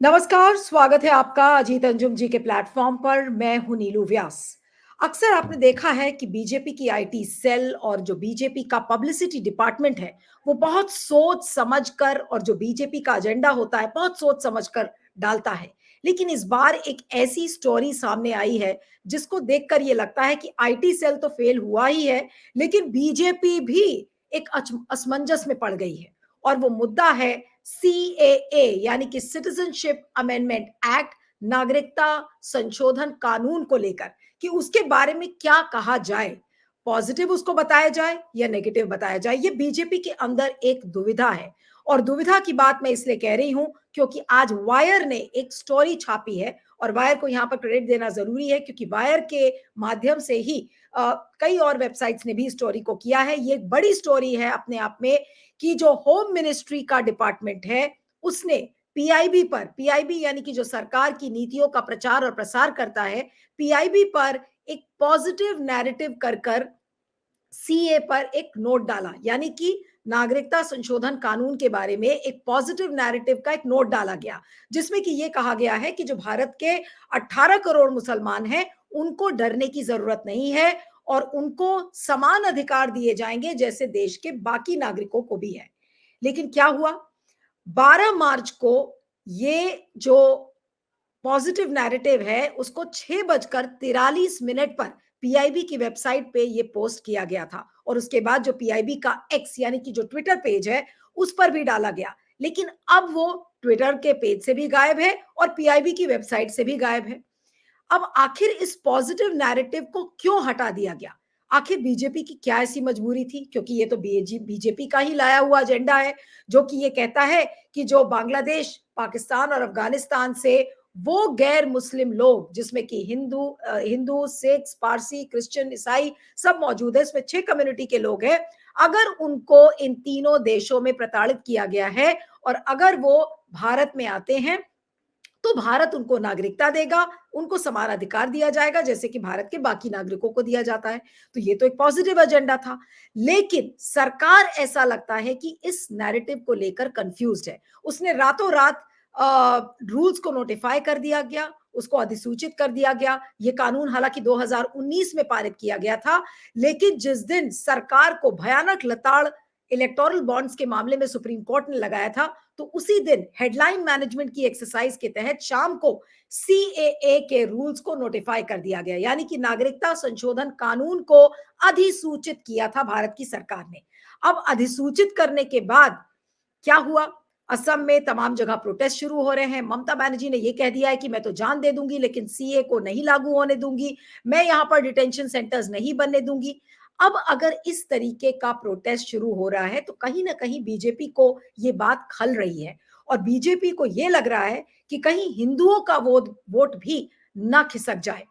नमस्कार, स्वागत है आपका अजीत अंजुम जी के प्लेटफॉर्म पर। मैं हूं नीलू व्यास। अक्सर आपने देखा है कि बीजेपी की आईटी सेल और जो बीजेपी का पब्लिसिटी डिपार्टमेंट है, वो बहुत सोच समझकर, और जो बीजेपी का एजेंडा होता है बहुत सोच समझकर डालता है। लेकिन इस बार एक ऐसी स्टोरी सामने आई है जिसको देखकर ये लगता है कि आईटी सेल तो फेल हुआ ही है, लेकिन बीजेपी भी एक असमंजस में पड़ गई है। और वो मुद्दा है सीएए, यानी कि सिटीजनशिप अमेंडमेंट एक्ट, नागरिकता संशोधन कानून को लेकर, कि उसके बारे में क्या कहा जाए, पॉजिटिव उसको बताया जाए या नेगेटिव बताया जाए। ये बीजेपी के अंदर एक दुविधा है। और दुविधा की बात मैं इसलिए कह रही हूं क्योंकि आज वायर ने एक स्टोरी छापी है, और वायर को यहां पर क्रेडिट देना जरूरी है क्योंकि वायर के माध्यम से ही कई और वेबसाइट्स ने भी स्टोरी को किया है। ये एक बड़ी स्टोरी है अपने आप में कि जो होम मिनिस्ट्री का डिपार्टमेंट है, उसने पीआईबी पर, पीआईबी यानी कि जो सरकार की नीतियों का प्रचार और प्रसार करता है, पीआईबी पर एक पॉजिटिव नैरेटिव कर कर सीए पर एक नोट डाला, यानी कि नागरिकता संशोधन कानून के बारे में एक पॉजिटिव नैरेटिव का एक नोट डाला गया, जिसमें कि यह कहा गया है कि जो भारत के 18 करोड़ मुसलमान हैं, उनको डरने की जरूरत नहीं है और उनको समान अधिकार दिए जाएंगे जैसे देश के बाकी नागरिकों को भी है। लेकिन क्या हुआ? 12 मार्च को ये जो पॉजिटिव नैरेटिव है, उसको 6:43 पर पीआईबी की वेबसाइट पे ये पोस्ट किया गया था, और उसके बाद जो पीआईबी का एक्स यानी कि जो ट्विटर पेज है, उस पर भी डाला गया। लेकिन अब वो ट्विटर के पेज से भी गायब है और पीआईबी की वेबसाइट से भी गायब है। अब आखिर इस पॉजिटिव नैरेटिव को क्यों हटा दिया गया? आखिर बीजेपी की क्या ऐसी मजबूरी थी? क्योंकि ये तो बीजेपी का ही लाया हुआ एजेंडा है, जो कि ये कहता है कि जो बांग्लादेश, पाकिस्तान और अफगानिस्तान से वो गैर मुस्लिम लोग, जिसमें कि हिंदू, सिख, पारसी, क्रिश्चियन, ईसाई सब मौजूद है, इसमें 6 कम्युनिटी के लोग हैं, अगर उनको इन तीनों देशों में प्रताड़ित किया गया है और अगर वो भारत में आते हैं, तो भारत उनको नागरिकता देगा, उनको समान अधिकार दिया जाएगा जैसे कि भारत के बाकी नागरिकों को दिया जाता है। तो ये तो एक पॉजिटिव एजेंडा था। लेकिन सरकार, ऐसा लगता है कि इस नैरेटिव को लेकर कंफ्यूज्ड है। उसने रातों रात रूल्स को नोटिफाई कर दिया गया, उसको अधिसूचित कर दिया गया। ये कानून हालांकि 2019 में पारित किया गया था, लेकिन जिस दिन सरकार को भयानक लताड़ इलेक्टोरल बॉन्ड्स के मामले में सुप्रीम कोर्ट ने लगाया था, तो उसी दिन हेडलाइन मैनेजमेंट की एक्सरसाइज के तहत शाम को सीएए के रूल्स को नोटिफाई कर दिया गया, यानी कि नागरिकता संशोधन कानून को अधिसूचित किया था भारत की सरकार ने। अब अधिसूचित करने के बाद क्या हुआ? असम में तमाम जगह प्रोटेस्ट शुरू हो रहे हैं। ममता बनर्जी ने यह कह दिया है कि मैं तो जान दे दूंगी लेकिन सीए को नहीं लागू होने दूंगी, मैं यहां पर डिटेंशन सेंटर्स नहीं बनने दूंगी। अब अगर इस तरीके का प्रोटेस्ट शुरू हो रहा है तो कहीं ना कहीं बीजेपी को यह बात खल रही है, और बीजेपी को यह लग रहा है कि कहीं हिंदुओं का वोट भी ना खिसक जाए।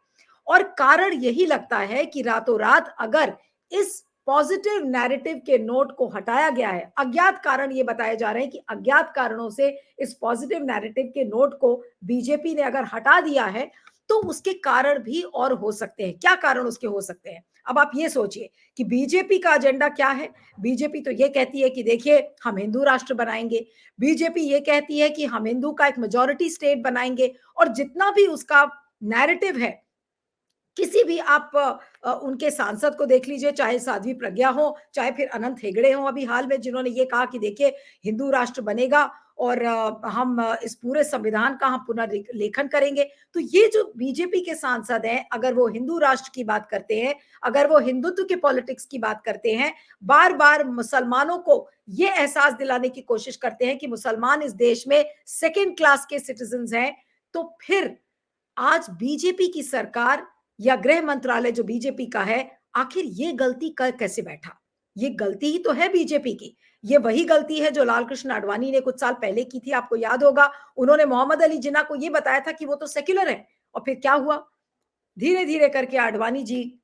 और कारण यही लगता है कि रातों रात अगर इस पॉजिटिव नैरेटिव के नोट को हटाया गया है, अज्ञात कारण ये बताए जा रहे हैं कि अज्ञात कारणों से इस पॉजिटिव नैरेटिव के नोट को बीजेपी ने अगर हटा दिया है, तो उसके कारण भी और हो सकते हैं। क्या कारण उसके हो सकते हैं? अब आप ये सोचिए कि बीजेपी का एजेंडा क्या है। बीजेपी तो ये कहती है कि देखिए, हम हिंदू राष्ट्र बनाएंगे। बीजेपी ये कहती है कि हम हिंदू का एक मेजॉरिटी स्टेट बनाएंगे, और जितना भी उसका नैरेटिव है, किसी भी आप उनके सांसद को देख लीजिए, चाहे साध्वी प्रज्ञा हो, चाहे फिर अनंत हेगड़े हो अभी हाल में, जिन्होंने ये कहा कि देखिए, हिंदू राष्ट्र बनेगा और हम इस पूरे संविधान का हम पुनर्लेखन करेंगे। तो ये जो बीजेपी के सांसद हैं, अगर वो हिंदू राष्ट्र की बात करते हैं, अगर वो हिंदुत्व के पॉलिटिक्स की बात करते हैं, बार बार मुसलमानों को ये एहसास दिलाने की कोशिश करते हैं कि मुसलमान इस देश में सेकेंड क्लास के सिटीजन हैं, तो फिर आज बीजेपी की सरकार या गृह मंत्रालय जो बीजेपी का है, आखिर ये गलती कर कैसे बैठा? ये गलती ही तो है बीजेपी की। ये वही गलती है जो लाल कृष्ण आडवाणी ने कुछ साल पहले की थी। आपको याद होगा, उन्होंने मोहम्मद अली जिन्ना को ये बताया था कि वो तो सेक्युलर है, और फिर क्या हुआ? धीरे धीरे करके आडवाणी जी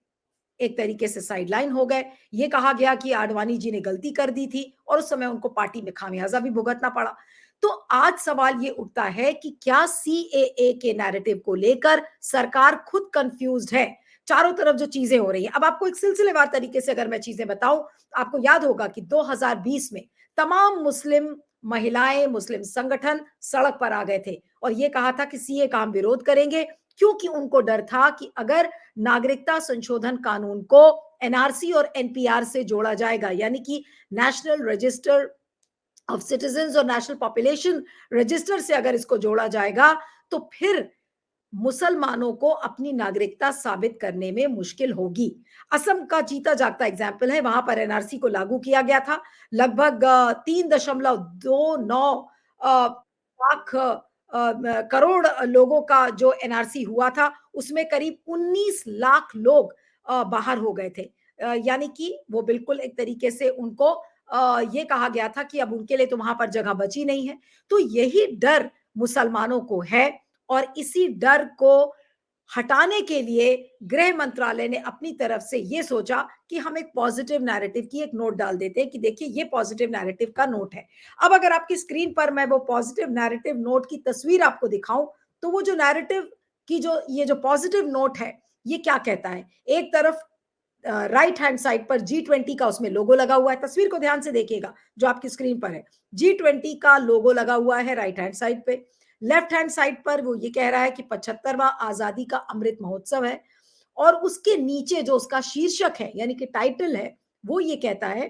एक तरीके से साइडलाइन हो गए। ये कहा गया कि आडवाणी जी ने गलती कर दी थी और उस समय उनको पार्टी में खामियाजा भी भुगतना पड़ा। तो आज सवाल ये उठता है कि क्या सीएए के नैरेटिव को लेकर सरकार खुद कंफ्यूज्ड है? चारों तरफ जो चीजें हो रही हैं, अब आपको एक सिलसिलेवार तरीके से अगर मैं चीजें बताऊं, आपको याद होगा कि 2020 में तमाम मुस्लिम महिलाएं, मुस्लिम संगठन सड़क पर आ गए थे और ये कहा था कि सीए का हम विरोध करेंगे, क्योंकि उनको डर था कि अगर नागरिकता संशोधन कानून को एनआरसी और एनपीआर से जोड़ा जाएगा, यानी कि नेशनल रजिस्टर ऑफ सिटीजन्स और नेशनल पॉपुलेशन रजिस्टर से अगर इसको जोड़ा जाएगा, तो फिर मुसलमानों को अपनी नागरिकता साबित करने में मुश्किल होगी। असम का जीता जागता एग्जाम्पल है, वहां पर एनआरसी को लागू किया गया था। लगभग 3.29 लाख करोड़ लोगों का जो एनआरसी हुआ था, उसमें करीब 19 लाख लोग बाहर हो गए थे। यानी कि वो बिल्कुल एक तरीके से उनको ये कहा गया था कि अब उनके लिए तो वहां पर जगह बची नहीं है। तो यही डर मुसलमानों को है और इसी डर को हटाने के लिए गृह मंत्रालय ने अपनी तरफ से ये सोचा कि हम एक पॉजिटिव नैरेटिव की एक नोट डाल देते हैं कि देखिए ये पॉजिटिव नैरेटिव का नोट है। अब अगर आपकी स्क्रीन पर मैं वो पॉजिटिव नैरेटिव नोट की तस्वीर आपको दिखाऊं, तो वो जो नैरेटिव की जो ये जो पॉजिटिव नोट है, ये क्या कहता है? एक तरफ राइट हैंड साइड पर G20 का उसमें लोगो लगा हुआ है। तस्वीर को ध्यान से देखिएगा जो आपकी स्क्रीन पर है। G20 का लोगो लगा हुआ है राइट हैंड साइड पे। लेफ्ट हैंड साइड पर वो ये कह रहा है कि 75वां आजादी का अमृत महोत्सव है और उसके नीचे जो उसका शीर्षक है, यानी कि टाइटल है, वो ये कहता है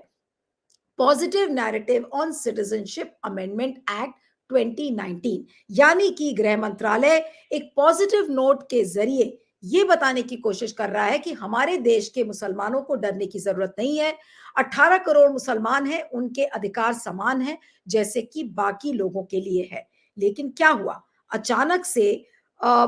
positive narrative on citizenship amendment act 2019। यानी कि गृह मंत्रालय एक पॉजिटिव नोट के जरिए ये बताने की कोशिश कर रहा है कि हमारे देश के मुसलमानों को डरने की जरूरत नहीं है। 18 करोड़ मुसलमान हैं, उनके अधिकार समान हैं जैसे कि बाकी लोगों के लिए है। लेकिन क्या हुआ, अचानक से आ,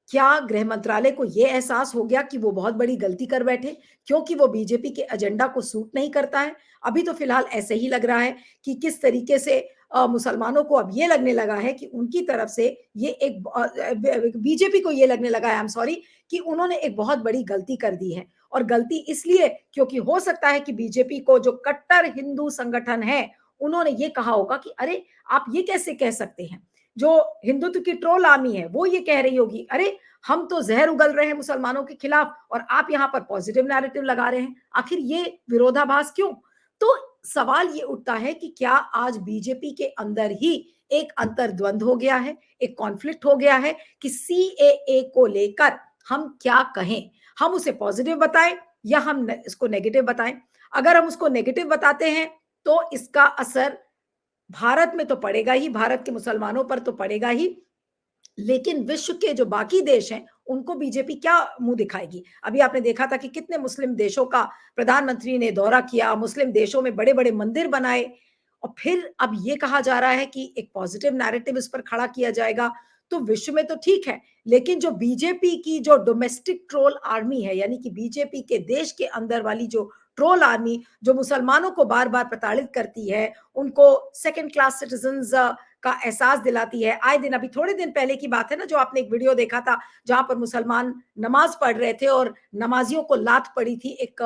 क्या गृह मंत्रालय को यह एहसास हो गया कि वो बहुत बड़ी गलती कर बैठे, क्योंकि वो बीजेपी के एजेंडा को सूट नहीं करता है? अभी तो फिलहाल ऐसे ही लग रहा है कि किस तरीके से मुसलमानों को अब ये लगने लगा है कि उनकी तरफ से ये एक बीजेपी को ये लगने लगा है, आई एम सॉरी, कि उन्होंने एक बहुत बड़ी गलती कर दी है। और गलती इसलिए क्योंकि हो सकता है कि बीजेपी को जो कट्टर हिंदू संगठन है, उन्होंने ये कहा होगा कि अरे आप ये कैसे कह सकते हैं। जो हिंदुत्व की ट्रोल आर्मी है वो ये कह रही होगी, अरे हम तो जहर उगल रहे हैं मुसलमानों के खिलाफ और आप यहाँ पर पॉजिटिव नैरेटिव लगा रहे हैं, आखिर ये विरोधाभास क्यों? तो सवाल ये उठता है कि क्या आज बीजेपी के अंदर ही एक अंतर्द्वंद हो गया है, एक कॉन्फ्लिक्ट हो गया है कि सीएए को लेकर हम क्या कहें? हम उसे पॉजिटिव बताएं या हम इसको नेगेटिव बताएं? अगर हम उसको नेगेटिव बताते हैं तो इसका असर भारत में तो पड़ेगा ही, भारत के मुसलमानों पर तो पड़ेगा ही, लेकिन विश्व के जो बाकी देश हैं उनको बीजेपी क्या मुंह दिखाएगी? अभी आपने देखा था कि कितने मुस्लिम देशों का प्रधानमंत्री ने दौरा किया, मुस्लिम देशों में बड़े बड़े मंदिर बनाए और फिर अब ये कहा जा रहा है कि एक पॉजिटिव नैरेटिव इस पर खड़ा किया जाएगा। तो विश्व में तो ठीक है, लेकिन जो बीजेपी की जो डोमेस्टिक ट्रोल आर्मी है, यानी कि बीजेपी के देश के अंदर वाली जो ट्रोल आर्मी जो मुसलमानों को बार बार प्रताड़ित करती है, उनको सेकेंड क्लास सिटीजन्स का एहसास दिलाती है। आए दिन, अभी थोड़े दिन पहले की बात है ना, जो आपने एक वीडियो देखा था जहां पर मुसलमान नमाज पढ़ रहे थे और नमाजियों को लात पड़ी थी एक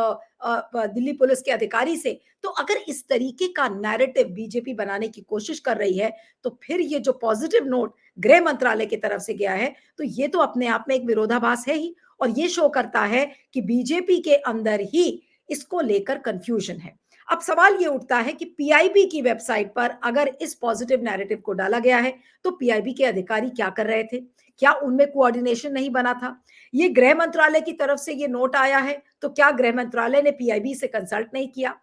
दिल्ली पुलिस के अधिकारी से। तो अगर इस तरीके का नैरेटिव बीजेपी बनाने की कोशिश कर रही है, तो फिर ये जो पॉजिटिव नोट गृह मंत्रालय की तरफ से गया है, तो ये तो अपने आप में एक विरोधाभास है ही और ये शो करता है कि बीजेपी के अंदर ही इसको लेकर कंफ्यूजन है। अब सवाल ये उठता है कि पीआईबी की वेबसाइट पर अगर इस पॉजिटिव नैरेटिव को डाला गया है, तो पीआईबी के अधिकारी क्या कर रहे थे? क्या उनमें कोऑर्डिनेशन नहीं बना था? ये गृह मंत्रालय की तरफ से ये नोट आया है, तो क्या गृह मंत्रालय ने पीआईबी से कंसल्ट नहीं किया?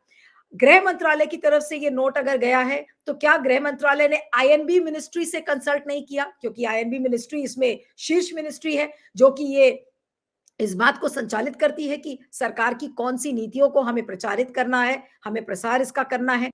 गृह मंत्रालय की तरफ से ये नोट अगर गया है, तो क्या गृह मंत्रालय ने आईएनबी मिनिस्ट्री से कंसल्ट नहीं किया? क्योंकि आईएनबी मिनिस्ट्री इसमें शीर्ष मिनिस्ट्री है, जो कि ये इस बात को संचालित करती है कि सरकार की कौन सी नीतियों को हमें प्रचारित करना है, हमें प्रसार इसका करना है।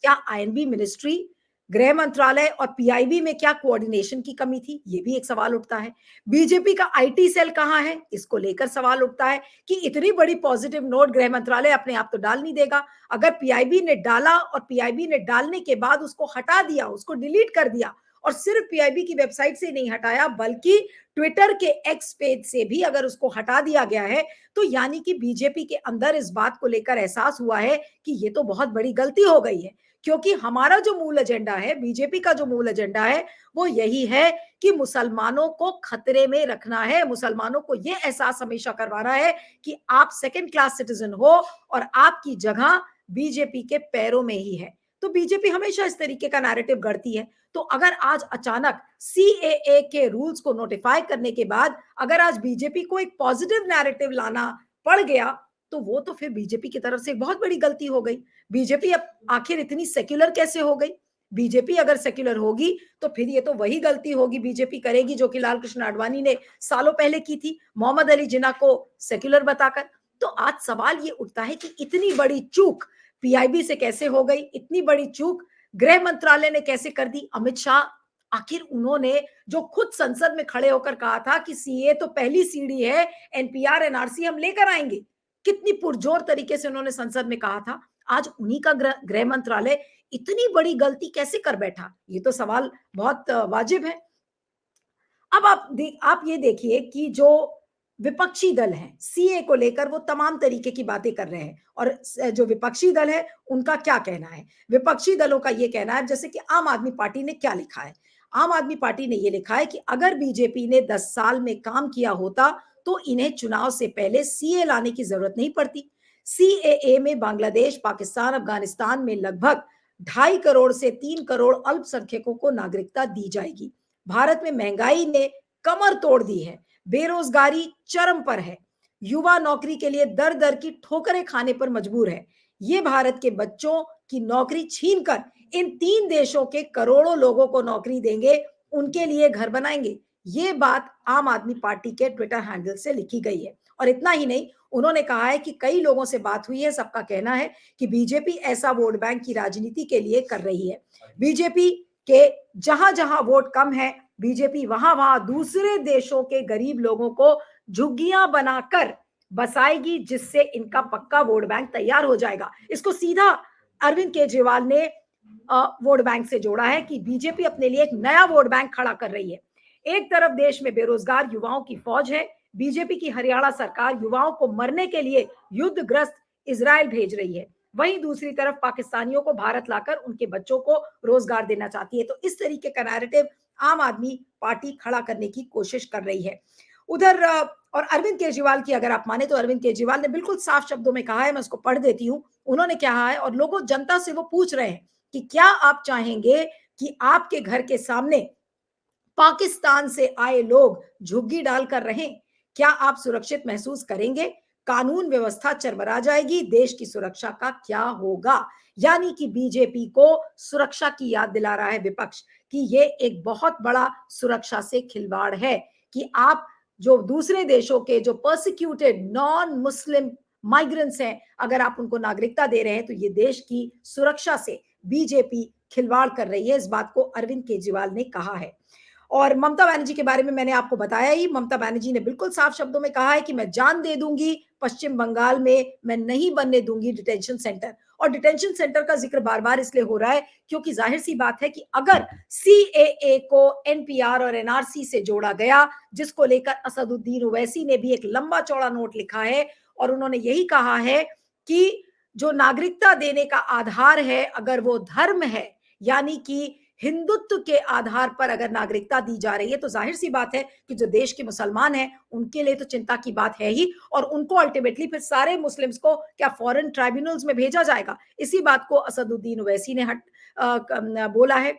क्या आईएनबी मिनिस्ट्री, गृह मंत्रालय और पीआईबी में क्या कोऑर्डिनेशन की कमी थी? ये भी एक सवाल उठता है। बीजेपी का आईटी सेल कहां है? इसको लेकर सवाल उठता है कि इतनी बड़ी पॉजिटिव नोट गृह मंत्रालय अपने आप तो डाल नहीं देगा। अगर पीआईबी ने डाला और पीआईबी ने डालने के बाद उसको हटा दिया, उसको डिलीट कर दिया और सिर्फ पीआईबी की वेबसाइट से नहीं हटाया बल्कि ट्विटर के एक्स पेज से भी अगर उसको हटा दिया गया है, तो यानी कि बीजेपी के अंदर इस बात को लेकर एहसास हुआ है कि ये तो बहुत बड़ी गलती हो गई है। क्योंकि हमारा जो मूल एजेंडा है, बीजेपी का जो मूल एजेंडा है, वो यही है कि मुसलमानों को खतरे में रखना है, मुसलमानों को ये एहसास हमेशा करवा रहा है कि आप सेकंड क्लास सिटीजन हो और आपकी जगह बीजेपी के पैरों में ही है। तो बीजेपी हमेशा इस तरीके का नैरेटिव गढ़ती है। तो अगर आज अचानक सीएए के रूल्स को नोटिफाई करने के बाद अगर आज बीजेपी को एक पॉजिटिव नैरेटिव लाना पड़ गया, तो वो तो फिर बीजेपी की तरफ से एक बहुत बड़ी गलती हो गई। बीजेपी अब आखिर इतनी सेक्युलर कैसे हो गई? बीजेपी अगर सेक्युलर होगी तो फिर ये तो वही गलती होगी बीजेपी करेगी जो कि लाल कृष्ण आडवाणी ने सालों पहले की थी, मोहम्मद अली जिन्ना को सेक्युलर बताकर। तो आज सवाल ये उठता है कि इतनी बड़ी चूक पीआईबी से कैसे हो गई? इतनी बड़ी चूक गृह मंत्रालय ने कैसे कर दी? अमित शाह आखिर उन्होंने जो खुद संसद में खड़े होकर कहा था कि सीए तो पहली सीढ़ी है, एनपीआर एनआरसी हम लेकर आएंगे, कितनी पुरजोर तरीके से उन्होंने संसद में कहा था। आज उन्हीं का गृह मंत्रालय इतनी बड़ी गलती कैसे कर बैठा? ये तो सवाल बहुत वाजिब है। अब आप ये देखिए कि जो विपक्षी दल हैं सीए को लेकर वो तमाम तरीके की बातें कर रहे हैं और जो विपक्षी दल है उनका क्या कहना है? विपक्षी दलों का ये कहना है, जैसे कि आम आदमी पार्टी ने क्या लिखा है। आम आदमी पार्टी ने ये लिखा है कि अगर बीजेपी ने 10 साल में काम किया होता तो इन्हें चुनाव से पहले सीए लाने की जरूरत नहीं पड़ती। सीएए में बांग्लादेश, पाकिस्तान, अफगानिस्तान में लगभग 2.5 करोड़ से 3 करोड़ अल्पसंख्यकों को नागरिकता दी जाएगी। भारत में महंगाई ने कमर तोड़ दी है, बेरोजगारी चरम पर है, युवा नौकरी के लिए दर दर की ठोकरें खाने पर मजबूर है। ये भारत के बच्चों की नौकरी छीनकर इन 3 देशों के करोड़ों लोगों को नौकरी देंगे, उनके लिए घर बनाएंगे। ये बात आम आदमी पार्टी के ट्विटर हैंडल से लिखी गई है। और इतना ही नहीं, उन्होंने कहा है कि कई लोगों से बात हुई है, सबका कहना है कि बीजेपी ऐसा वोट बैंक की राजनीति के लिए कर रही है। बीजेपी के जहां जहां वोट कम है, बीजेपी वहां वहां दूसरे देशों के गरीब लोगों को झुग्गियां बनाकर बसाएगी, जिससे इनका पक्का वोट बैंक तैयार हो जाएगा। इसको सीधा अरविंद केजरीवाल ने वोट बैंक से जोड़ा है कि बीजेपी अपने लिए एक नया वोट बैंक खड़ा कर रही है। एक तरफ देश में बेरोजगार युवाओं की फौज है, बीजेपी की हरियाणा सरकार युवाओं को मरने के लिए युद्धग्रस्त इजराइल भेज रही है, वहीं दूसरी तरफ पाकिस्तानियों को भारत लाकर उनके बच्चों को रोजगार देना चाहती है। तो इस तरीके का नैरेटिव आम आदमी पार्टी खड़ा करने की कोशिश कर रही है। उधर और अरविंद केजरीवाल की अगर आप माने तो अरविंद केजरीवाल ने बिल्कुल साफ शब्दों में कहा है, मैं उसको पढ़ देती हूं। उन्होंने कहा है और लोगों जनता से वो पूछ रहे हैं कि क्या आप चाहेंगे कि आपके घर के सामने पाकिस्तान से आए लोग झुग्गी डालकर रहें? क्या आप सुरक्षित महसूस करेंगे? कानून व्यवस्था चरमरा जाएगी, देश की सुरक्षा का क्या होगा? यानी कि बीजेपी को सुरक्षा की याद दिला रहा है विपक्ष कि ये एक बहुत बड़ा सुरक्षा से खिलवाड़ है कि आप जो दूसरे देशों के जो परसिक्यूटेड नॉन मुस्लिम माइग्रेंट्स हैं, अगर आप उनको नागरिकता दे रहे हैं तो ये देश की सुरक्षा से बीजेपी खिलवाड़ कर रही है। इस बात को अरविंद केजरीवाल ने कहा है। और ममता बनर्जी के बारे में मैंने आपको बताया ही, ममता बनर्जी ने बिल्कुल साफ शब्दों में कहा है कि मैं जान दे दूंगी, पश्चिम बंगाल में मैं नहीं बनने दूंगी डिटेंशन सेंटर। और डिटेंशन सेंटर का जिक्र बार बार इसलिए हो रहा है क्योंकि जाहिर सी बात है कि अगर सीएए को एनपीआर और एनआरसी से जोड़ा गया, जिसको लेकर असदुद्दीन ओवैसी ने भी एक लंबा चौड़ा नोट लिखा है और उन्होंने यही कहा है कि जो नागरिकता देने का आधार है, अगर वो धर्म है, यानी कि हिंदुत्व के आधार पर अगर नागरिकता दी जा रही है, तो जाहिर सी बात है कि जो देश के मुसलमान हैं उनके लिए तो चिंता की बात है ही, और उनको अल्टीमेटली फिर सारे मुस्लिम्स को क्या फॉरेन ट्राइब्यूनल्स में भेजा जाएगा? इसी बात को असदुद्दीन ओवैसी ने बोला है।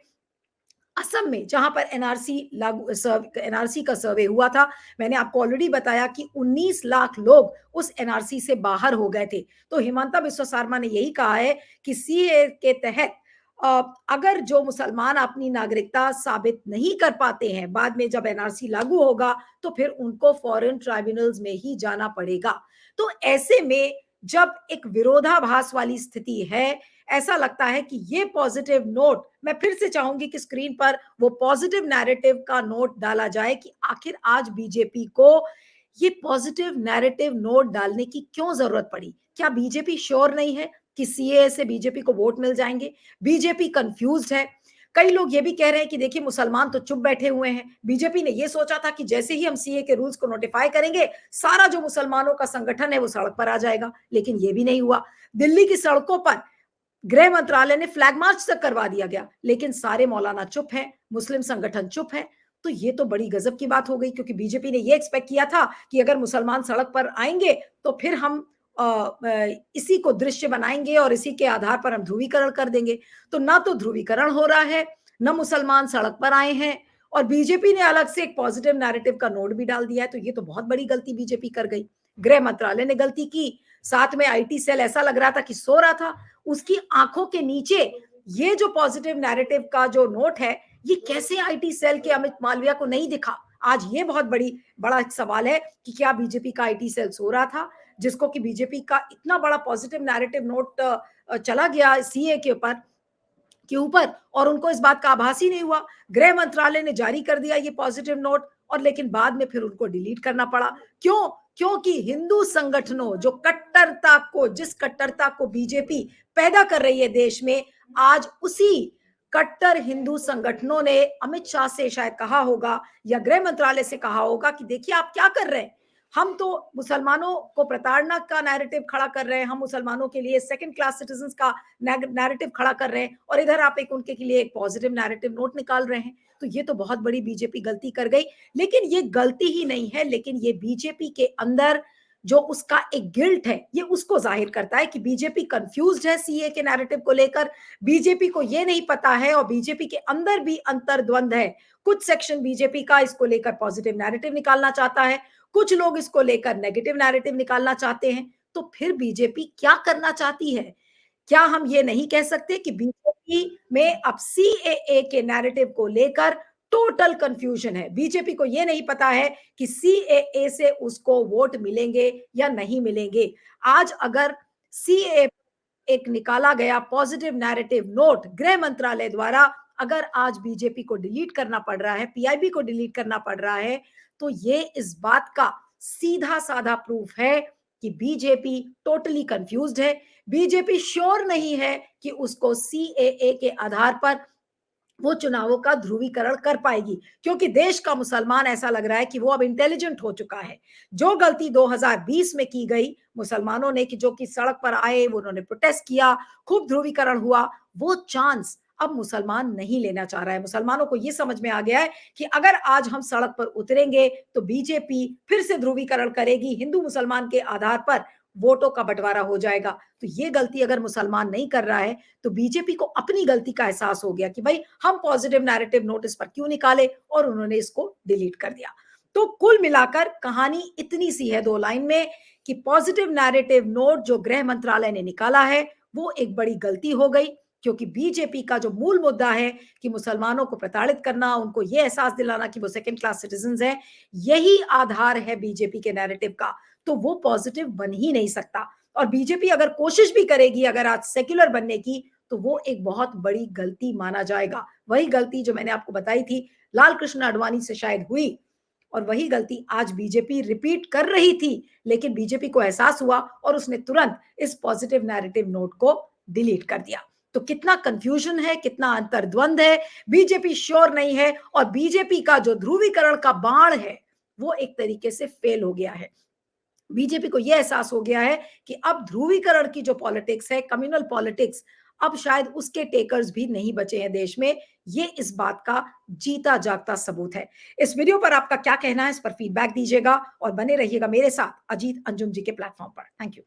असम में जहां पर एनआरसी का सर्वे हुआ था, मैंने आपको ऑलरेडी बताया कि 19 लाख लोग उस एनआरसी से बाहर हो गए थे। तो हिमंता बिस्वा शर्मा ने यही कहा है कि सीए के तहत अगर जो मुसलमान अपनी नागरिकता साबित नहीं कर पाते हैं, बाद में जब एनआरसी लागू होगा तो फिर उनको फॉरेन ट्राइब्यूनल्स में ही जाना पड़ेगा। तो ऐसे में जब एक विरोधाभास वाली स्थिति है, ऐसा लगता है कि ये पॉजिटिव नोट, मैं फिर से चाहूंगी कि स्क्रीन पर वो पॉजिटिव नैरेटिव का नोट डाला जाए कि आखिर आज बीजेपी को ये पॉजिटिव नैरेटिव नोट डालने की क्यों जरूरत पड़ी? क्या बीजेपी श्योर नहीं है कि सीए से बीजेपी को वोट मिल जाएंगे? बीजेपी कंफ्यूज्ड है। कई लोग ये भी कह रहे हैं कि देखिए मुसलमान तो चुप बैठे हुए हैं। बीजेपी ने ये सोचा था कि जैसे ही हम सीए के रूल्स को नोटिफाई करेंगे, सारा जो मुसलमानों का संगठन है वो सड़क पर आ जाएगा, लेकिन ये भी नहीं हुआ। दिल्ली की सड़कों पर गृह मंत्रालय ने फ्लैग मार्च तक करवा दिया गया, लेकिन सारे मौलाना चुप हैं, मुस्लिम संगठन चुप हैं। तो ये तो बड़ी गजब की बात हो गई, क्योंकि बीजेपी ने ये एक्सपेक्ट किया था कि अगर मुसलमान सड़क पर आएंगे तो फिर हम इसी को दृश्य बनाएंगे और इसी के आधार पर हम ध्रुवीकरण कर देंगे। तो ना तो ध्रुवीकरण हो रहा है, ना मुसलमान सड़क पर आए हैं, और बीजेपी ने अलग से एक पॉजिटिव नैरेटिव का नोट भी डाल दिया है। तो ये तो बहुत बड़ी गलती बीजेपी कर गई। गृह मंत्रालय ने गलती की, साथ में आईटी सेल ऐसा लग रहा था कि सो रहा था। उसकी आंखों के नीचे ये जो पॉजिटिव नैरेटिव का जो नोट है, ये कैसे आईटी सेल के अमित मालविया को नहीं दिखा? आज ये बहुत बड़ा सवाल है कि क्या बीजेपी का आईटी सेल सो रहा था, जिसको कि बीजेपी का इतना बड़ा पॉजिटिव नैरेटिव नोट चला गया सीए के ऊपर और उनको इस बात का आभास ही नहीं हुआ। गृह मंत्रालय ने जारी कर दिया ये पॉजिटिव नोट, और लेकिन बाद में फिर उनको डिलीट करना पड़ा। क्यों? क्योंकि हिंदू संगठनों जो जिस कट्टरता को बीजेपी पैदा कर रही है देश में, आज उसी कट्टर हिंदू संगठनों ने अमित शाह से शायद कहा होगा या गृह मंत्रालय से कहा होगा कि देखिए आप क्या कर रहे हैं, हम तो मुसलमानों को प्रताड़ना का नैरेटिव खड़ा कर रहे हैं, हम मुसलमानों के लिए सेकंड क्लास सिटीजन्स का नैरेटिव खड़ा कर रहे हैं, और इधर आप एक उनके के लिए एक पॉजिटिव नैरेटिव नोट निकाल रहे हैं। तो ये तो बहुत बड़ी बीजेपी गलती कर गई। लेकिन ये गलती ही नहीं है, लेकिन ये बीजेपी के अंदर जो उसका एक गिल्ट है, ये उसको जाहिर करता है कि बीजेपी कंफ्यूज्ड है सीए के नैरेटिव को लेकर। बीजेपी को ये नहीं पता है, और बीजेपी के अंदर भी अंतर्द्वंद है। कुछ सेक्शन बीजेपी का इसको लेकर पॉजिटिव नैरेटिव निकालना चाहता है, कुछ लोग इसको लेकर नेगेटिव नैरेटिव निकालना चाहते हैं। तो फिर बीजेपी क्या करना चाहती है? क्या हम ये नहीं कह सकते कि बीजेपी में अब सीएए के नैरेटिव को लेकर टोटल कंफ्यूजन है? बीजेपी को ये नहीं पता है कि सीएए से उसको वोट मिलेंगे या नहीं मिलेंगे। आज अगर सीएए एक निकाला गया पॉजिटिव नैरेटिव नोट गृह मंत्रालय द्वारा, अगर आज बीजेपी को डिलीट करना पड़ रहा है, पीआईबी को डिलीट करना पड़ रहा है, तो ये इस बात का सीधा साधा प्रूफ है कि बीजेपी टोटली कंफ्यूज्ड है। बीजेपी श्योर नहीं है कि उसको सीएए के आधार पर वो चुनावों का ध्रुवीकरण कर पाएगी, क्योंकि देश का मुसलमान ऐसा लग रहा है कि वो अब इंटेलिजेंट हो चुका है। जो गलती 2020 में की गई मुसलमानों ने, कि जो कि सड़क पर आए, वो उन्होंने प्रोटेस्ट किया, खूब ध्रुवीकरण हुआ, वो चांस अब मुसलमान नहीं लेना चाह रहा है। मुसलमानों को ये समझ में आ गया है कि अगर आज हम सड़क पर उतरेंगे तो बीजेपी फिर से ध्रुवीकरण करेगी, हिंदू मुसलमान के आधार पर वोटों का बंटवारा हो जाएगा। तो ये गलती अगर मुसलमान नहीं कर रहा है, तो बीजेपी को अपनी गलती का एहसास हो गया कि भाई हम पॉजिटिव नैरेटिव नोटिस पर क्यों निकाले, और उन्होंने इसको डिलीट कर दिया। तो कुल मिलाकर कहानी इतनी सी है 2 लाइन में कि पॉजिटिव नैरेटिव नोट जो गृह मंत्रालय ने निकाला है, वो एक बड़ी गलती हो गई, क्योंकि बीजेपी का जो मूल मुद्दा है कि मुसलमानों को प्रताड़ित करना, उनको ये एहसास दिलाना कि वो सेकंड क्लास सिटीजन्स हैं, यही आधार है बीजेपी के नैरेटिव का। तो वो पॉजिटिव बन ही नहीं सकता। और बीजेपी अगर कोशिश भी करेगी अगर आज सेक्युलर बनने की, तो वो एक बहुत बड़ी गलती माना जाएगा। वही गलती जो मैंने आपको बताई थी लाल कृष्ण आडवाणी से शायद हुई, और वही गलती आज बीजेपी रिपीट कर रही थी, लेकिन बीजेपी को एहसास हुआ और उसने तुरंत इस पॉजिटिव नैरेटिव नोट को डिलीट कर दिया। तो कितना कंफ्यूजन है, कितना अंतर्द्वंद है, बीजेपी श्योर नहीं है, और बीजेपी का जो ध्रुवीकरण का बाण है, वो एक तरीके से फेल हो गया है। बीजेपी को यह एहसास हो गया है कि अब ध्रुवीकरण की जो पॉलिटिक्स है, कम्युनल पॉलिटिक्स, अब शायद उसके टेकर्स भी नहीं बचे हैं देश में। ये इस बात का जीता जागता सबूत है। इस वीडियो पर आपका क्या कहना है, इस पर फीडबैक दीजिएगा और बने रहिएगा मेरे साथ अजीत अंजुम जी के प्लेटफॉर्म पर। Thank you.